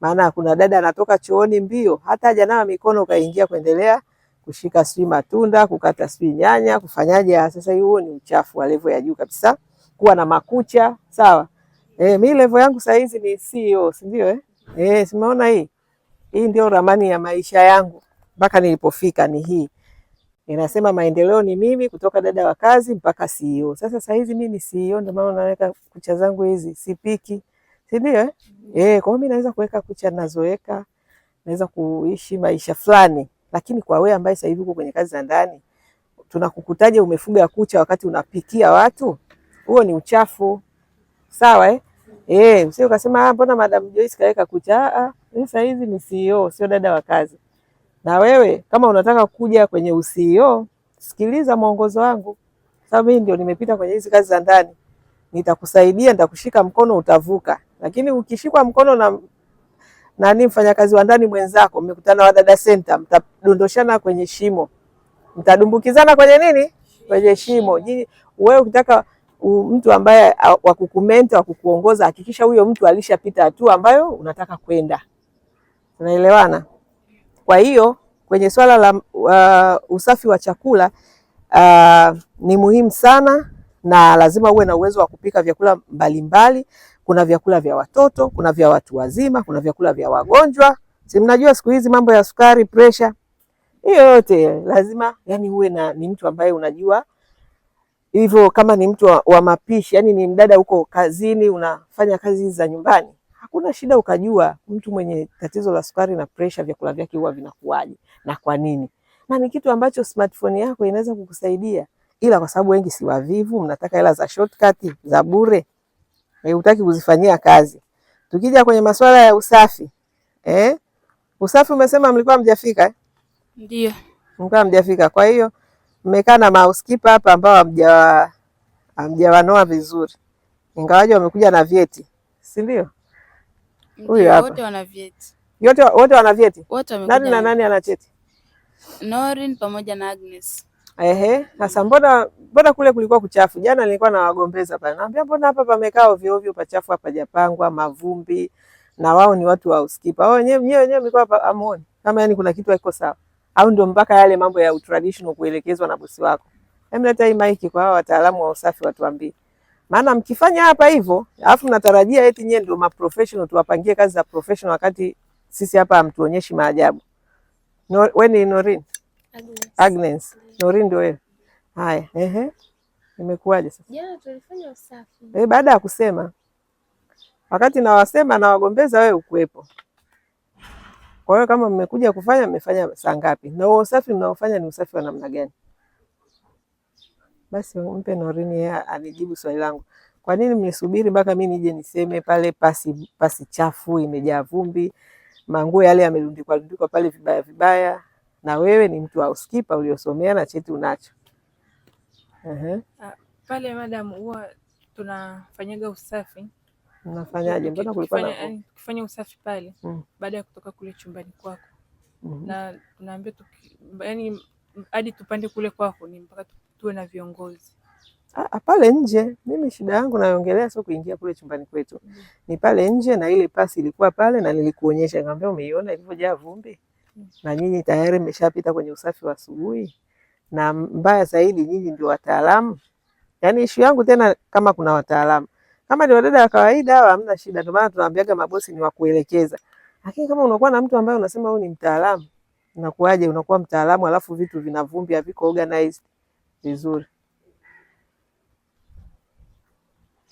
Maana kuna dada anatoka chooni mbio, hata hajanawa mikono kaingia kuendelea kushika sijui matunda, kukata sijui nyanya, kufanyaje. Sasa hiyo ni uchafu wa level ya juu kabisa. Kuwa na makucha, sawa. Mimi level yangu saa hizi ni CEO, si ndio simeona hii. Hii ndio ramani ya maisha yangu mpaka nilipofika ni hii. Ninasema maendeleo ni mimi kutoka dada wa kazi mpaka CEO. Sasa saa hizi mimi ni CEO, ndio maana naweka kucha zangu hizi, sipiki. Si ndio kwa hiyo mimi naweza kuweka kucha ninazoweka, naweza kuishi maisha fulani. Lakini kwa wewe ambaye sasa hivi uko kwenye kazi za ndani, tunakukutaje umefuga kucha wakati unapikia watu? Huo ni uchafu. Sawa usije ukasema mbona Madam Joyce kaweka kucha. Mimi sasa hizi ni CEO, sio dada wa kazi. Na wewe kama unataka kuja kwenye uCEO, sikiliza mwongozo wangu. Sababu mimi ndio nimepita kwenye hizi kazi za ndani. Nitakusaidia, nitakushika mkono, utavuka. Lakini ukishikwa mkono na nani mfanyakazi wa ndani mwenzako, mmekutana Wadada Center, mtadondoshana kwenye shimo. Mtadumbukizana kwenye nini? Kwenye shimo. Wewe ukitaka mtu ambaye wa kukumenta, wa kukuongoza, hakikisha huyo mtu alishapita hatua ambayo unataka kwenda. Unaelewana? Kwa hiyo kwenye swala la usafi wa chakula ni muhimu sana, na lazima uwe na uwezo wa kupika vyakula mbalimbali. Kuna vyakula vya watoto, kuna vya watu wazima, kuna vyakula vya wagonjwa. Si mnajua siku hizi mambo ya sukari, pressure. Hiyo yote lazima uwe ni mtu ambaye unajua hivyo. Kama ni mtu wa mapishi, ni mdada huko kazini, unafanya kazi za nyumbani, hakuna shida ukajua mtu mwenye tatizo la sukari na pressure vyakula vyake huwa vinakuaje na kwa nini. Na ni kitu ambacho smartphone yako inaweza kukusaidia. Ila kwa sababu wengi si wavivu, mnataka hela za shortcut za bure. Hutaki kuzifanyia kazi. Tukija kwenye masuala ya usafi. Usafi umesema mlikuwa mjafika Ndio. Mlikuwa mjafika. Kwa hiyo mmekaa na housekeeper hapa ambao hamjawanoa vizuri. Ingawaje wamekuja na vyeti. Si ndio? Huyu hapa. Wote wana vyeti. Wote wana vyeti? Nani na nani ana cheti? Norin pamoja na Agnes. Sasa mbona kule kulikuwa kuchafu? Jana nilikuwa na wagombeza pale. Naambia mbona hapa pamekaa ovyo ovyo, pachafu, hapa hajapangwa, mavumbi, na wao ni watu wa housekeeper. Wao wenyewe mlikuwa hapa amuone kama kuna kitu haiko sawa. Au ndio mpaka yale mambo ya traditional kuelekezwa na bosi wako. Leta hii maiki kwa hao wataalamu wa usafi watuambie. Maana mkifanya hapa hivyo, alafu mnatarajia eti nyewe ndio professional tuwapangie kazi za professional, wakati sisi hapa hamtuonyeshi maajabu. Wewe ni Norin? Agnes. Norin ndio wewe. Haya, imekuwaje sasa? Jana tulifanya usafi. Baada ya kusema. Wakati nawasema na wagombeza wewe ukuepo. Kwa hiyo kama mmekuja kufanya, mmefanya saa ngapi? Na usafi mnaofanya ni usafi wa namna gani? Basi mpe Norin yeye anijibu swali langu. Kwa nini mnisubiri mpaka mimi nije niseme pale pasi chafu imejaa vumbi, manguo yale yamerundikwa pale vibaya vibaya, na wewe ni mtu wa housekeeper uliosomea na cheti unacho. Pale madam, huwa tunafanyaga usafi. Mnafanyaje? Mbona kulikuwa na kufanya usafi pale baada ya kutoka kule chumbani kwako. Na tunaambia hadi tupande kule kwako ni mpaka tuwe na viongozi. Pale nje. Mimi shida yangu naongelea sio kuingia kule chumbani kwetu. Ni pale nje, na ile pasi ilikuwa pale na nilikuonyesha, ngambia umeiona ilivyojaa vumbi. Na nyinyi tayari mmeshapita kwenye usafi wa asubuhi. Na mbaya zaidi nyinyi ndio wataalamu. Issue yangu tena kama kuna wataalamu. Kama ni wadada wa kawaida hawa hamna shida. Ndio maana tunaambiaga mabosi ni wa kuelekeza. Lakini kama unakuwa na mtu ambaye unasema huyu ni mtaalamu, unakuaje unakuwa mtaalamu alafu vitu vina vumbi, haviko organized vizuri?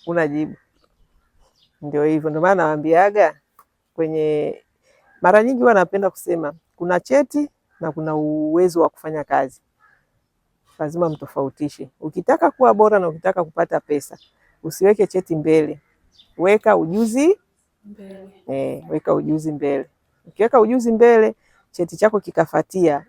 Unajibu. Ndio hivyo. Ndio maana nawaambiaga kwenye mara nyingi huwa napenda kusema kuna cheti na kuna uwezo wa kufanya kazi. Lazima mtofautishe. Ukitaka kuwa bora na ukitaka kupata pesa, usiweke cheti mbele. Weka ujuzi mbele. Weka ujuzi mbele. Ukiweka ujuzi mbele, cheti chako kikafatia,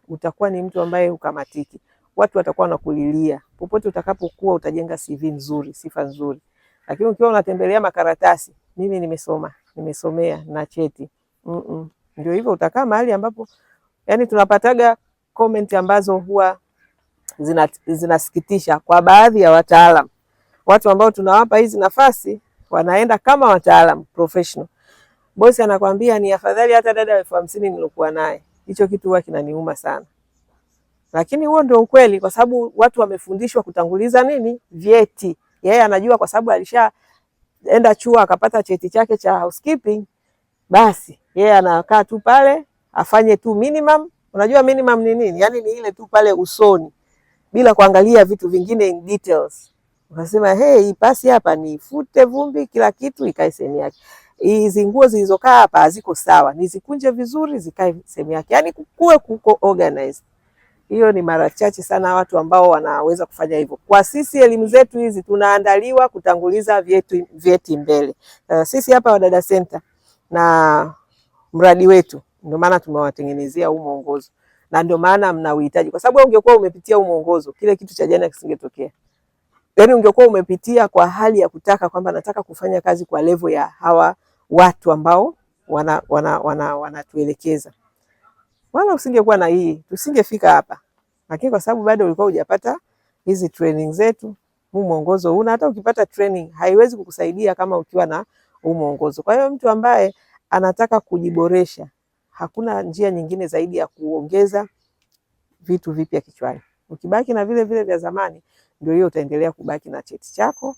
utakuwa ni mtu ambaye hukamatiki. Watu watakuwa wanakulilia. Popote utakapokuwa utajenga CV nzuri, sifa nzuri. Lakini ukiwa unatembelea makaratasi, mimi nimesomea na cheti. Ndio hivyo utakaa mahali ambapo tunapataga comment ambazo huwa zinasikitisha kwa baadhi ya wataalamu. Watu ambao tunawapa hizi nafasi wanaenda kama wataalamu professional. bosi anakwambia ni afadhali hata dada wa 50,000 nilokuwa naye. Hicho kitu huwa kinaniuma sana, lakini huo ndio ukweli, kwa sababu watu wamefundishwa kutanguliza nini? Vyeti. Yeye anajua kwa sababu alishaenda chuo akapata cheti chake cha housekeeping, basi yeye anakaa tu pale afanye tu minimum. Unajua minimum ni nini? Yani ni ile tu pale usoni, bila kuangalia vitu vingine in details. Ukasema hey, pasi hapa nifute vumbi, kila kitu ikae sehemu yake. Hizi nguo zilizokaa hapa haziko sawa, nizikunje vizuri zikae sehemu yake. Yani kuko organized. Hiyo ni mara chache sana watu ambao wanaweza kufanya hivyo. Kwa sisi elimu zetu hizi tunaandaliwa kutanguliza vyeti mbele. Sisi hapa Wadada Center na mradi wetu, ndio maana tumewatengenezea huu mwongozo, na ndio maana mnauhitaji, kwa sababu ungekuwa umepitia huu mwongozo kile kitu cha jana kisingetokea. Yaani ungekuwa umepitia kwa hali ya kutaka kwamba nataka kufanya kazi kwa level ya hawa watu ambao wanatuelekeza, wala usingekuwa na hii, tusingefika hapa. Lakini kwa sababu bado ulikuwa hujapata hizi training zetu, huu mwongozo huna. Hata ukipata training haiwezi kukusaidia kama ukiwa na huu mwongozo. Kwa hiyo mtu ambaye anataka kujiboresha, hakuna njia nyingine zaidi ya kuongeza vitu vipya kichwani. Ukibaki na vile vile vya zamani, ndio hiyo utaendelea kubaki na cheti chako,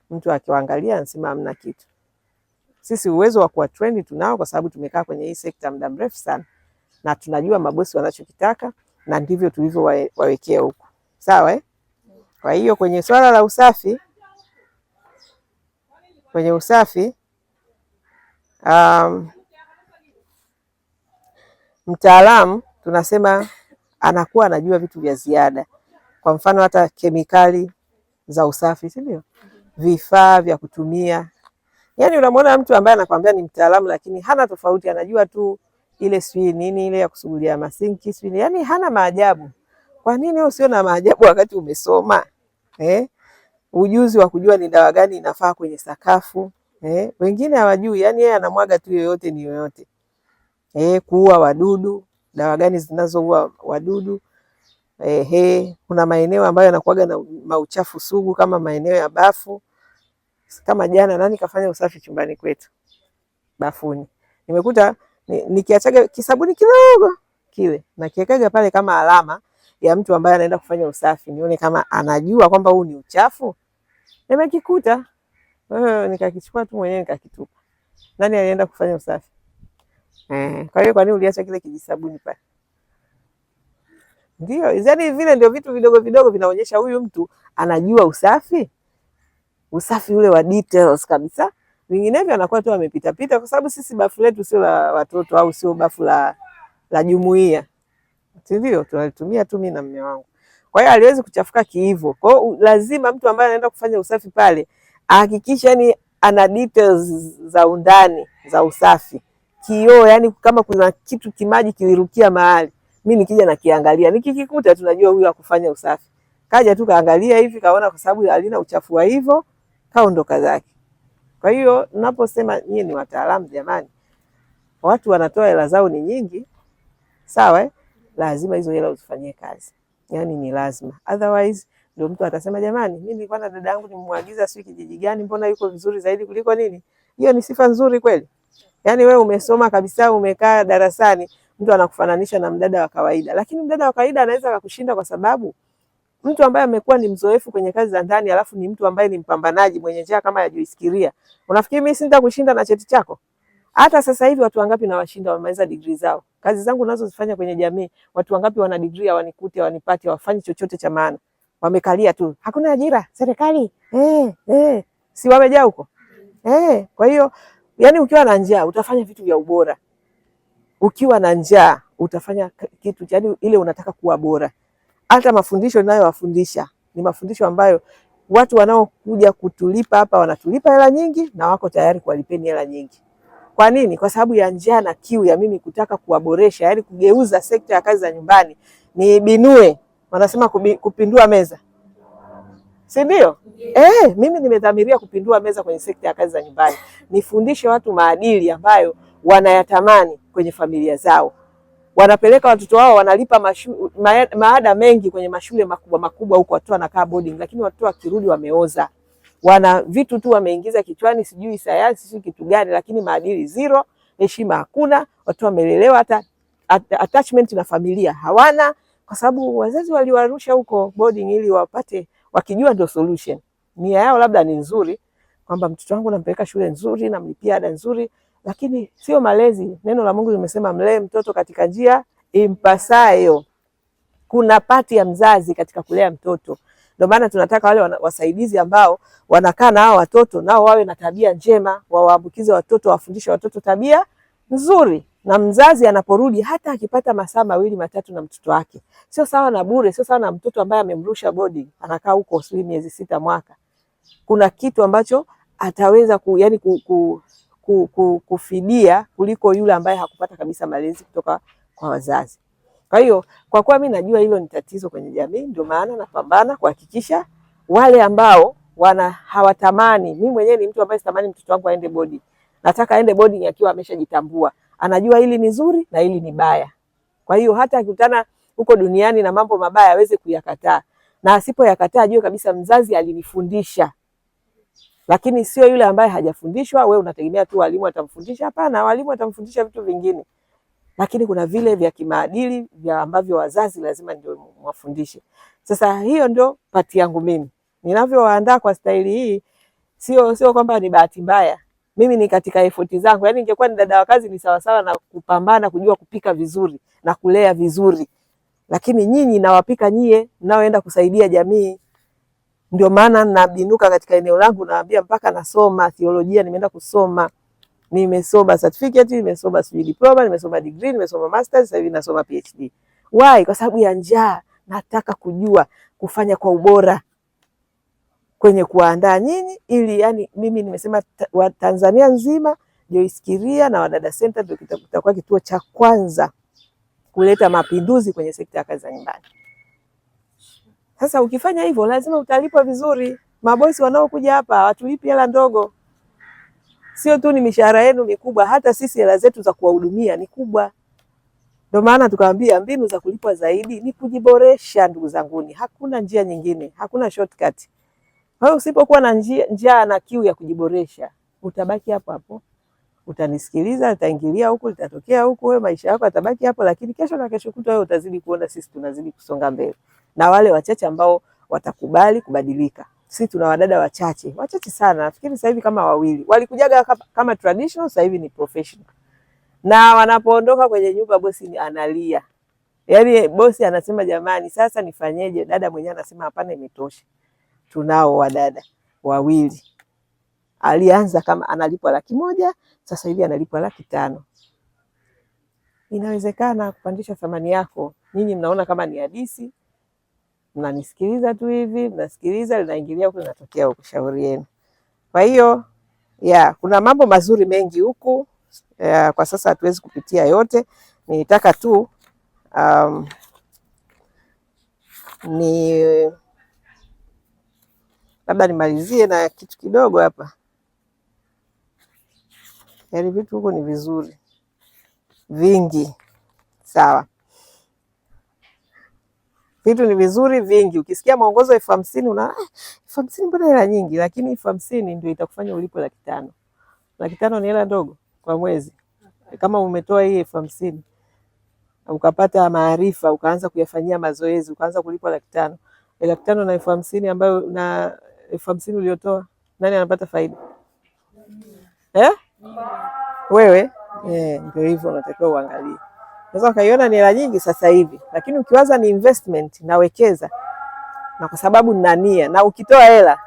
mtu akiangalia anasema hamna kitu. Sisi uwezo wa kuwa train tunao, kwa sababu tumekaa kwenye hii sekta muda mrefu sana, na tunajua mabosi wanachokitaka, na ndivyo tulivyowawekea huko. Sawa eh? Kwa hiyo kwenye swala la usafi, mtaalamu tunasema anakuwa anajua vitu vya ziada. Kwa mfano hata kemikali za usafi, si ndio? Vifaa vya kutumia. Yaani unamwona mtu ambaye anakuambia ni mtaalamu, lakini hana tofauti, anajua tu ile sijui nini ile ya kusugulia masinki sijui, yaani hana maajabu. Kwa nini wewe usio na maajabu wakati umesoma? Ujuzi wa kujua ni dawa gani inafaa kwenye sakafu. Wengine hawajui, yaani yeye anamwaga tu yoyote ni yoyote. Kuua wadudu, dawa gani zinazoua wadudu. Kuna maeneo ambayo yanakuaga na mauchafu sugu kama maeneo ya bafu. Kama jana nani kafanya usafi chumbani kwetu bafuni, nimekuta nikiachaga kisabuni kidogo kile na kiekaga pale kama alama ya mtu ambaye anaenda kufanya usafi, nione kama anajua kwamba huu ni uchafu. Nimekikuta nikakichukua tu mwenyewe nikakitupa. Nani alienda kufanya usafi? Kwa hiyo kwa nini uliacha kile kijisabuni pale? Ndio, yaani vile ndio vitu vidogo vidogo vinaonyesha huyu mtu anajua usafi. Usafi ule wa details kabisa. Vinginevyo anakuwa tu amepita pita, kwa sababu sisi bafu letu sio la watoto au sio bafu la jumuiya. Ndio tunalitumia tu mimi na mume wangu. Kwa hiyo aliwezi kuchafuka kiivo. Kwa hiyo lazima mtu ambaye anaenda kufanya usafi pale ahakikishe yani ana details za undani za usafi. Kioo, yani kama kuna kitu kimaji kilirukia mahali, mimi nikija na kiangalia, nikikikuta tunajua huyu akufanya usafi. Kaja tu kaangalia hivi kaona kwa sababu halina uchafu wa hivyo, kaondoka zake. Kwa hiyo ninaposema nyinyi ni wataalamu jamani, watu wanatoa hela zao ni nyingi, sawa lazima hizo hela uzifanyie kazi. Yaani ni lazima. Otherwise ndio mtu atasema jamani, mimi nilikuwa na dada yangu nimemwagiza sio kijiji gani, mbona yuko vizuri zaidi kuliko nini? Hiyo ni sifa nzuri kweli? Yaani wewe umesoma kabisa, umekaa darasani, mtu anakufananisha na mdada wa kawaida. Lakini mdada wa kawaida anaweza kukushinda kwa sababu mtu ambaye amekuwa ni mzoefu kwenye kazi za ndani, alafu ni mtu ambaye ni mpambanaji mwenye njaa kama ya Joyce Kiria. Unafikiri mimi sitakushinda na cheti chako? Hata sasa hivi watu wangapi na washinda wamaliza degree zao? Kazi zangu nazozifanya kwenye jamii, watu wangapi wana degree hawanikuti, hawanipati, hawafanyi chochote cha maana. Wamekalia tu. Hakuna ajira, serikali. Si wamejaa huko? Kwa hiyo yani ukiwa na njaa utafanya vitu vya ubora. Ukiwa na njaa utafanya kitu yani ile unataka kuwa bora. Hata mafundisho ninayowafundisha ni mafundisho ambayo watu wanaokuja kutulipa hapa wanatulipa hela nyingi na wako tayari kuwalipeni hela nyingi. Kwa nini? Kwa sababu ya njaa na kiu ya mimi kutaka kuwaboresha, yani kugeuza sekta ya kazi za nyumbani ni binue. Wanasema kupindua meza. Si ndio? Mimi nimedhamiria kupindua meza kwenye sekta ya kazi za nyumbani. Nifundishe watu maadili ambayo wanayatamani kwenye familia zao. Wanapeleka watoto wao, wanalipa maada mengi kwenye mashule makubwa makubwa huko, watoto wanakaa boarding, lakini watoto wakirudi wameoza. wana vitu tu wameingiza kichwani, sijui sayansi sijui kitu gani, lakini maadili zero, heshima hakuna. Watu wamelelewa hata attachment na familia hawana, kwa sababu wazazi waliwarusha huko boarding ili wapate, wakijua ndio solution. Nia yao labda ni nzuri, kwamba mtoto wangu nampeleka shule nzuri, namlipia ada nzuri, lakini sio malezi. Neno la Mungu limesema mlee mtoto katika njia impasayo. Kuna pati ya mzazi katika kulea mtoto. Ndio maana tunataka wale wasaidizi ambao wanakaa na hao watoto nao wawe na tabia njema, wawaambukize watoto, wafundishe watoto tabia nzuri. Na mzazi anaporudi hata akipata masaa 2 matatu na mtoto wake, sio sawa na bure, sio sawa na mtoto ambaye amemrusha boarding anakaa huko sijui miezi 6 mwaka. Kuna kitu ambacho ataweza kufidia kuliko yule ambaye hakupata kabisa malezi kutoka kwa wazazi. Kwa hiyo kwa kuwa mimi najua hilo ni tatizo kwenye jamii, ndio maana napambana kuhakikisha wale ambao hawatamani. Mimi mwenyewe ni mtu ambaye sitamani mtoto wangu aende boarding. Nataka aende boarding akiwa ameshajitambua, anajua hili ni zuri na hili ni baya. Kwa hiyo hata akikutana huko duniani na mambo mabaya aweze kuyakataa, na asipoyakataa ajue kabisa mzazi alinifundisha. Lakini sio yule ambaye hajafundishwa, wewe unategemea tu walimu watamfundisha. Hapana, walimu watamfundisha vitu vingine, lakini kuna vile vya kimaadili vya ambavyo wazazi lazima ndio wafundishe. Sasa hiyo ndio pati yangu mimi. Ninavyowaandaa kwa staili hii, sio kwamba ni bahati mbaya. Mimi ni katika effort zangu. Yaani ningekuwa ni dada wa kazi ni sawa sawa na kupambana kujua kupika vizuri na kulea vizuri. Lakini nyinyi nawapika nyie mnaoenda kusaidia jamii. Ndio maana nabinuka katika eneo langu, naambia mpaka nasoma theolojia, nimeenda kusoma. Nimesoma certificate, nimesoma diploma, nimesoma degree, nimesoma masters, sasa hivi nasoma PhD. Why? Kwa sababu ya njaa. Nataka kujua kufanya kwa ubora kwenye kuandaa nyinyi, ili yani mimi nimesema Tanzania nzima Joyce Kiria na Wadada Center ndio kitakuwa kituo cha kwanza kuleta mapinduzi kwenye sekta ya kazi za nyumbani. Sasa ukifanya hivyo lazima utalipwa vizuri. Mabosi wanaokuja hapa hawatulipi hela ndogo. Sio tu ni mishahara yenu mikubwa, hata sisi hela zetu za kuwahudumia ni kubwa. Ndio maana tukawaambia mbinu za kulipwa zaidi ni kujiboresha, ndugu zanguni. Hakuna njia nyingine, hakuna shortcut. Kwa hiyo usipokuwa na njia na kiu ya kujiboresha, utabaki hapo hapo. Utanisikiliza, utaingilia huku, litatokea huku, wewe maisha yako yatabaki hapo, lakini kesho na kesho kutwa wewe utazidi kuona sisi tunazidi kusonga mbele. Na wale wachache ambao watakubali kubadilika. Sisi tuna wadada wachache sana. Nafikiri sasa hivi kama 2. Walikujaga kama traditional, sasa hivi ni professional. Na wanapoondoka kwenye nyumba bosi analia. Yaani bosi anasema jamani sasa nifanyeje? Dada mwenyewe anasema hapana, imetosha. Tunao wadada 2. Alianza kama analipwa 100,000, sasa hivi analipwa 500,000. Inawezekana kupandisha thamani yako. Nyinyi mnaona kama ni hadithi. Mnanisikiliza tu hivi, mnasikiliza linaingilia huko linatokea huko, shauri yenu. Kwa hiyo kuna mambo mazuri mengi huku. Kwa sasa hatuwezi kupitia yote. Nitaka tu labda nimalizie na kitu kidogo hapa. Yaani vitu huko ni vizuri vingi. Sawa. Vitu ni vizuri vingi. Ukisikia mwongozo 50,000 una 50,000 mbona hela nyingi, lakini 50,000 ndio itakufanya ulipo 500,000. 500,000 ni hela ndogo kwa mwezi. Kama umetoa hii 50,000 ukapata maarifa, ukaanza kuyafanyia mazoezi, ukaanza kulipwa 500,000. 500,000 na 50,000 ambayo na 50,000 uliotoa, nani anapata faida? Wewe? Ndio hivyo unatakiwa uangalie. Unaweza ukaiona ni hela nyingi sasa hivi, lakini ukiwaza ni investment, nawekeza. Na kwa sababu nina nia, na ukitoa hela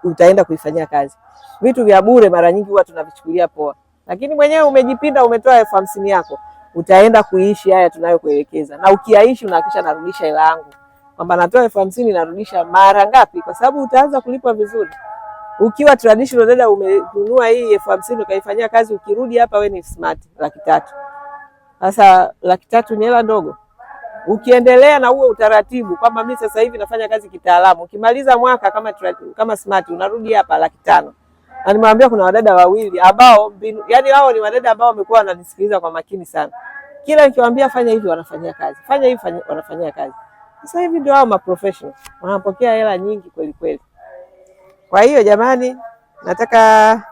utaenda kuifanyia kazi. Vitu vya bure mara nyingi huwa tunavichukulia poa. Lakini mwenyewe umejipinda, umetoa 50,000 yako, utaenda kuishi haya tunayokuelekeza. Na ukiaishi unahakisha narudisha hela yangu. Kwamba natoa 50,000 narudisha mara ngapi? Kwa sababu utaanza kulipwa vizuri. Ukiwa traditional dada umenunua hii 50,000 ukaifanyia kazi, ukirudi hapa wewe ni smart 300,000. Sasa 300,000 ni hela ndogo. Ukiendelea na huo utaratibu kwamba mimi sasa hivi nafanya kazi kitaalamu, ukimaliza mwaka kama smart unarudi hapa 500,000. Na nimwambia kuna wadada 2 ambao yani hao ni wadada ambao wamekuwa wananisikiliza kwa makini sana. Kila nikiwaambia fanya hivi wanafanyia kazi. Fanya hivi wanafanyia kazi. Sasa hivi ndio hao ma professional wanapokea hela nyingi kweli kweli. Kwa hiyo jamani, nataka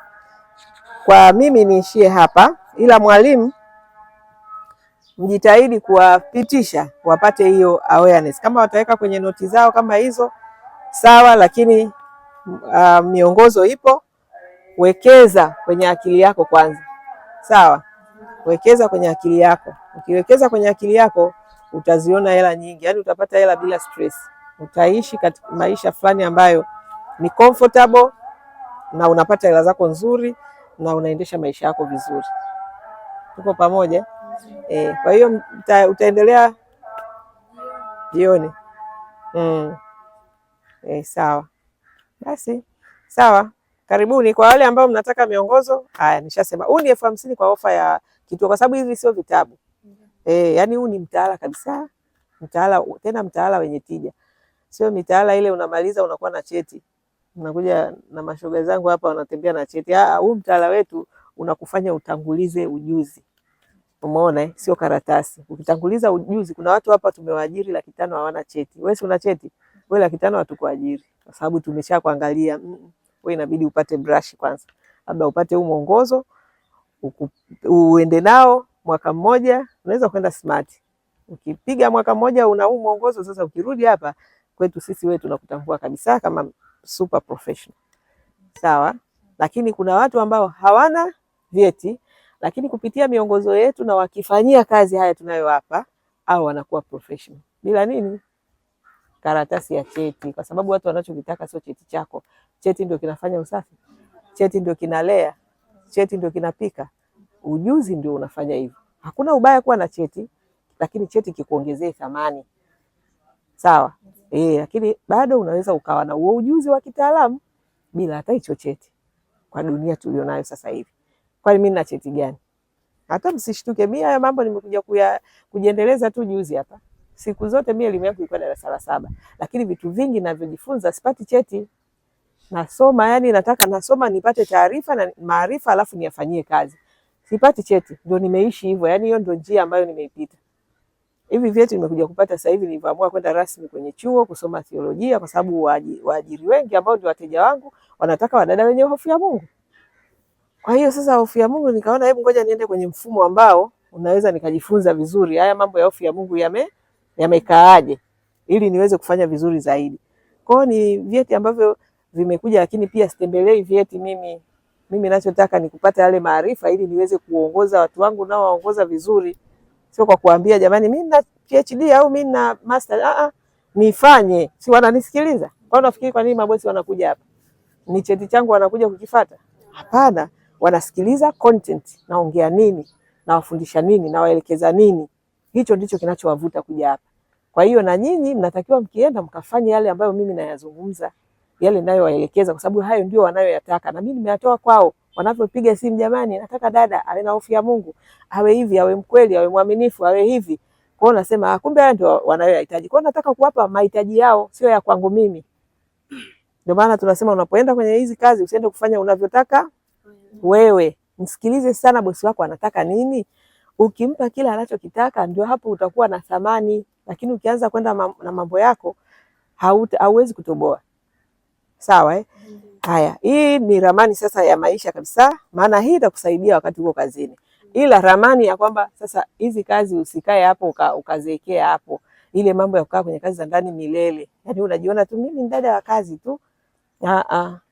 kwa mimi niishie hapa, ila mwalimu mjitahidi kuwapitisha wapate hiyo awareness. Kama wataweka kwenye noti zao kama hizo sawa, lakini miongozo ipo. Wekeza kwenye akili yako kwanza, sawa? Wekeza kwenye akili yako. Ukiwekeza kwenye akili yako utaziona hela nyingi, yaani utapata hela bila stress. Utaishi katika maisha fulani ambayo ni comfortable na unapata hela zako nzuri na unaendesha maisha yako vizuri. Tuko pamoja? Kwa hiyo utaendelea jioni. Sawa. Basi, sawa. Karibuni kwa wale ambao mnataka miongozo. Haya, nishasema. Huu ni elfu50 kwa ofa ya kituo kwa sababu hivi sio vitabu. Yaani huu ni mtaala kabisa. Mtaala, tena mtaala wenye tija. Sio mitaala ile unamaliza unakuwa na cheti. Unakuja na mashoga zangu hapa wanatembea na cheti. Huu mtaala wetu unakufanya utangulize ujuzi. Umeona sio karatasi. Ukitanguliza ujuzi, kuna watu hapa tumewaajiri 500,000 hawana cheti. Wewe si una cheti? Wewe 500,000 hatukuajiri kwa sababu tumesha kuangalia. Wewe inabidi upate brush kwanza. Labda upate huu mwongozo uende nao mwaka mmoja, unaweza kwenda smart. Ukipiga mwaka mmoja una huu mwongozo, sasa ukirudi hapa kwetu sisi wewe tunakutambua kabisa kama super professional. Sawa? Lakini kuna watu ambao hawana vyeti lakini kupitia miongozo yetu na wakifanyia kazi haya tunayowapa au wanakuwa professional. Bila nini? Karatasi ya cheti, kwa sababu watu wanachokitaka sio cheti chako. Cheti ndio kinafanya usafi. Cheti ndio kinalea. Cheti ndio kinapika. Ujuzi ndio unafanya hivyo. Hakuna ubaya kuwa na cheti, lakini cheti kikuongezee thamani. Sawa? Lakini bado unaweza ukawa na ujuzi wa kitaalamu bila hata hicho cheti. Kwa dunia tulionayo sasa hivi. Kwani mimi nina cheti gani? Hata msishtuke, mimi haya mambo nimekuja kujiendeleza tu juzi hapa. Siku zote mimi elimu yangu ilikuwa darasa la 7, lakini vitu vingi ninavyojifunza sipati cheti. Nasoma, yani nataka nasoma nipate taarifa na maarifa alafu niyafanyie kazi. Sipati cheti, ndio nimeishi hivyo. Yani hiyo ndio njia ambayo nimeipita. Hivi vyeti nimekuja kupata sasa hivi nilipoamua kwenda rasmi kwenye chuo kusoma theolojia kwa sababu waajiri wengi ambao ndio wateja wangu wanataka wadada wenye hofu ya Mungu. Kwa hiyo sasa hofu ya Mungu nikaona hebu ngoja niende kwenye mfumo ambao unaweza nikajifunza vizuri haya mambo ya hofu ya Mungu yamekaaje ili niweze kufanya vizuri zaidi. Kwa hiyo ni vyeti ambavyo vimekuja, lakini pia sitembelei vyeti mimi ninachotaka ni kupata yale maarifa ili niweze kuongoza watu wangu nao waongoza vizuri. Sio kwa kuambia jamani mimi nina PhD au mimi nina master. Nifanye. Si wananisikiliza? Kwa hiyo nafikiri kwa nini mabosi wanakuja hapa? Ni cheti changu wanakuja kukifuata? Hapana. Wanasikiliza content, naongea nini, nawafundisha nini, nawaelekeza nini. Hicho ndicho kinachowavuta kuja hapa. Kwa hiyo na nyinyi mnatakiwa mkienda mkafanye yale ambayo mimi nayazungumza, yale ninayowaelekeza kwa sababu hayo ndio wanayoyataka na mimi nimeyatoa kwao. Wanapopiga simu, jamani nataka dada awe na hofu ya Mungu, awe hivi, awe mkweli, awe mwaminifu, awe hivi. Kwa hiyo nasema kumbe haya ndio wanayoyahitaji. Kwa hiyo nataka kuwapa mahitaji yao, sio ya kwangu mimi. Ndio maana tunasema unapoenda kwenye hizi kazi usiende kufanya unavyotaka wewe. Msikilize sana bosi wako anataka nini. Ukimpa kila anachokitaka ndio hapo utakuwa na thamani, lakini ukianza kwenda na mambo yako hauwezi kutoboa. Sawa Haya, hii ni ramani sasa ya maisha kabisa, maana hii itakusaidia wakati uko kazini. Ila ramani ya kwamba sasa hizi kazi usikae hapo ukazeekea hapo. Ile mambo ya kukaa kwenye kazi za ndani milele. Yaani unajiona tu mimi ni dada wa kazi tu.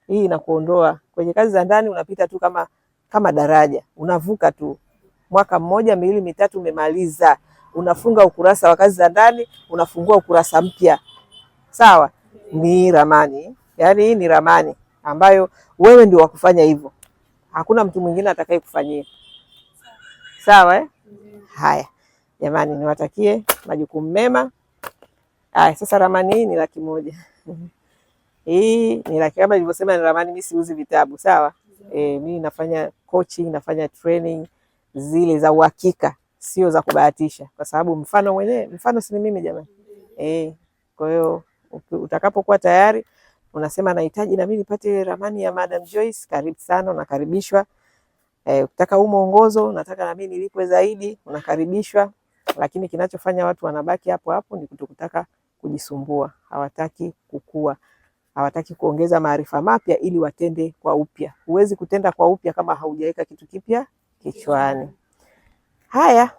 Hii inakuondoa kwenye kazi za ndani, unapita tu kama daraja. Unavuka tu. Mwaka mmoja, 2, 3 umemaliza. Unafunga ukurasa wa kazi za ndani, unafungua ukurasa mpya. Sawa? Ni ramani. Yaani hii ni ramani ambayo wewe ndio wakufanya hivyo. Hakuna mtu mwingine atakayekufanyia. Sawa Haya. Jamani niwatakie majukumu mema. Sasa ramani hii ni 100,000. Hii ni kama nilivyosema ni ramani, mimi siuzi vitabu, sawa? Mimi nafanya coaching, nafanya training zile za uhakika, sio za kubahatisha, kwa sababu mfano si mimi jamani. Kwa hiyo utakapokuwa tayari unasema nahitaji na mimi nipate ramani ya Madam Joyce, karibu sana, unakaribishwa. Ukitaka huu mwongozo, nataka na mimi nilipwe zaidi, unakaribishwa. Lakini kinachofanya watu wanabaki hapo hapo ni kutokutaka kujisumbua, hawataki kukua. hawataki kuongeza maarifa mapya ili watende kwa upya. Huwezi kutenda kwa upya kama haujaweka kitu kipya kichwani. Haya,